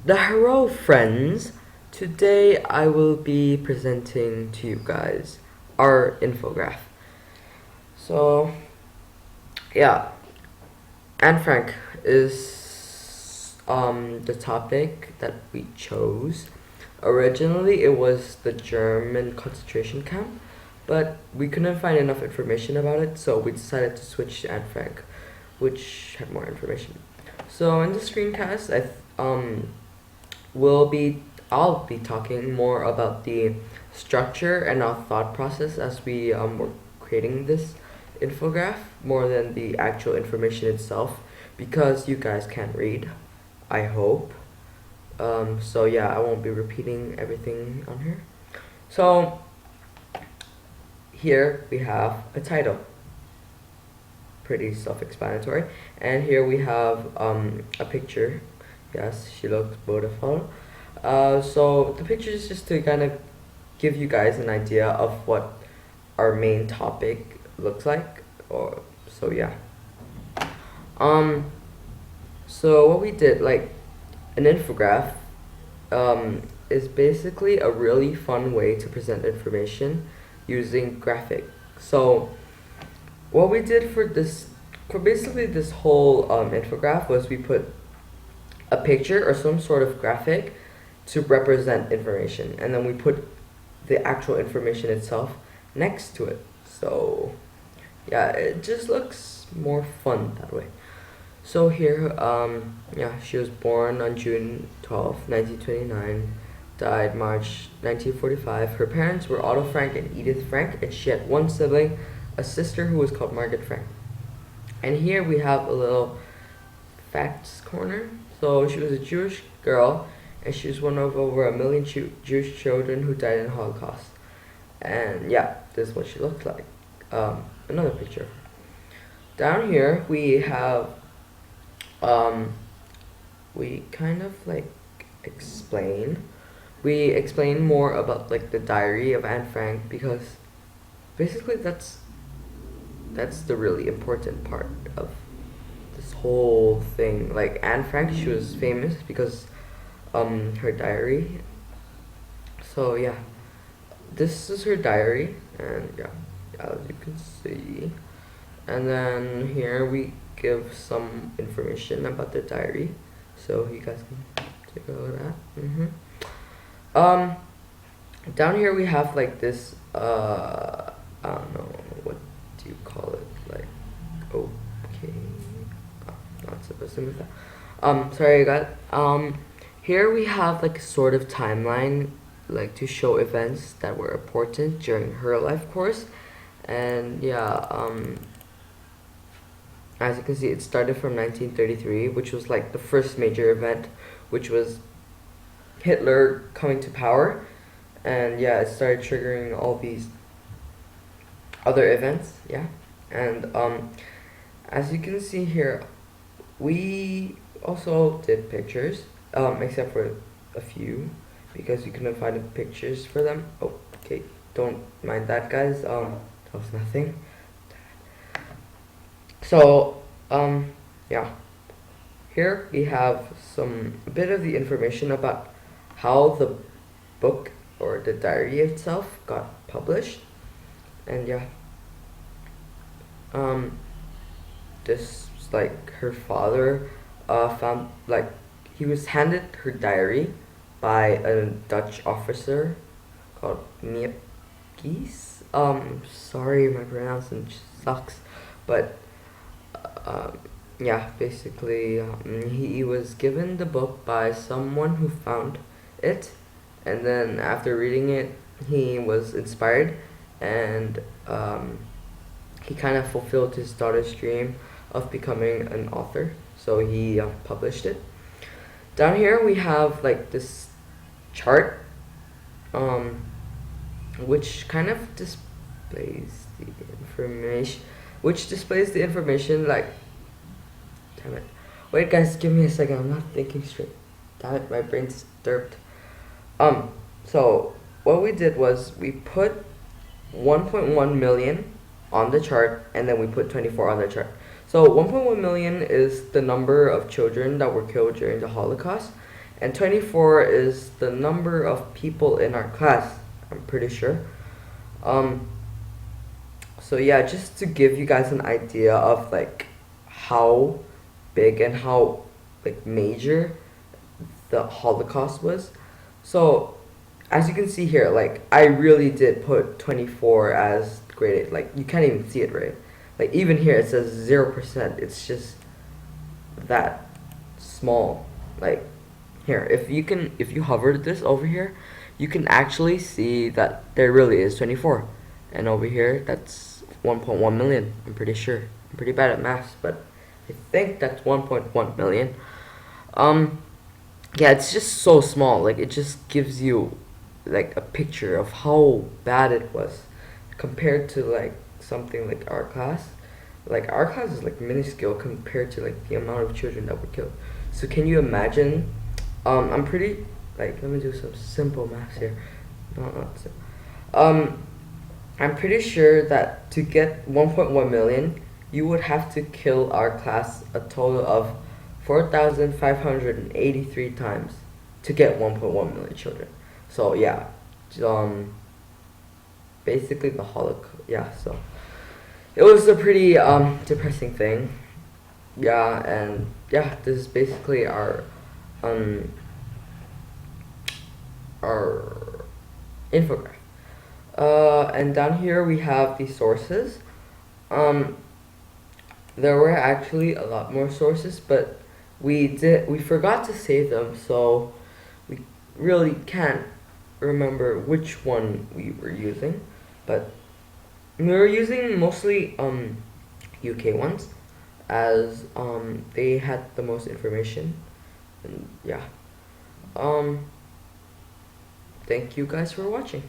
The Hello friends, today I will be presenting to you guys our infograph. So yeah, Anne Frank is the topic that we chose. Originally it was the German concentration camp, but we couldn't find enough information about it, so we decided to switch to Anne Frank, which had more information. So in the screencast, will be I'll be talking more about the structure and our thought process as we were creating this infograph more than the actual information itself, because you guys can't read, I hope. So yeah, I won't be repeating everything on here. So here we have a title, pretty self-explanatory, and here we have a picture. Yes, she looks beautiful. So the picture is just to kind of give you guys an idea of what our main topic looks like. Or so yeah. Um. So what we did, like an infograph, is basically a really fun way to present information using graphic. So what we did for basically this whole infograph was we put a picture or some sort of graphic to represent information, and then we put the actual information itself next to it. So yeah, it just looks more fun that way. So here, yeah, she was born on June 12th, 1929, died March 1945. Her parents were Otto Frank and Edith Frank, and she had one sibling, a sister who was called Margaret Frank. And here we have a little facts corner. So she was a Jewish girl, and she was one of over 1 million Jewish children who died in the Holocaust. And yeah, this is what she looked like. Another picture. Down here we have, we kind of like explain. We explain more about like the diary of Anne Frank, because basically that's the really important part of this whole thing. Like Anne Frank, she was famous because her diary. So yeah, this is her diary, and yeah, as you can see. And then here we give some information about the diary, so you guys can take a look at that. Um, Down here we have like this. I don't know, what do you call it? Like, okay, not supposed to move that. Sorry, I got. Here we have like a sort of timeline, like to show events that were important during her life course, and yeah. As you can see, it started from 1933, which was like the first major event, which was Hitler coming to power. And yeah, it started triggering all these other events, yeah. And as you can see here, we also did pictures, except for a few, because we couldn't find the pictures for them. Oh, okay, don't mind that, guys. That was nothing. So, yeah. Here we have a bit of the information about how the book or the diary itself got published. And yeah. This was like her father found, like, he was handed her diary by a Dutch officer called Viet. Sorry, my pronunciation sucks, but yeah, basically, he was given the book by someone who found it, and then after reading it, he was inspired, and he kind of fulfilled his daughter's dream of becoming an author, so he published it. Down here we have like this chart, which kind of displays the information, like, damn it. Wait, guys, give me a second. I'm not thinking straight. Damn it, my brain's disturbed. So what we did was we put 1.1 million on the chart, and then we put 24 on the chart. So 1.1 million is the number of children that were killed during the Holocaust, and 24 is the number of people in our class, I'm pretty sure. So yeah, just to give you guys an idea of like how big and how like major the Holocaust was. So as you can see here, like I really did put 24 as grade 8. Like you can't even see it, right? Like even here it says 0%. It's just that small. Like here, if you hovered this over here, you can actually see that there really is 24. And over here, that's 1.1 million. I'm pretty sure. I'm pretty bad at maths, but I think that's 1.1 million. Yeah, it's just so small. Like it just gives you like a picture of how bad it was compared to like something like our class. Like our class is like minuscule compared to like the amount of children that were killed. So can you imagine? I'm pretty like let me do some simple math here. No, not simple. I'm pretty sure that to get 1.1 million, you would have to kill our class a total of 4,583 times to get 1.1 million children. So yeah, basically the Holocaust. Yeah, so it was a pretty depressing thing. Yeah, and yeah, this is basically um our infographic. And down here we have the sources. Um, there were actually a lot more sources, but we forgot to save them, so we really can't remember which one we were using. But we were using mostly UK ones, as they had the most information. And yeah. Thank you guys for watching.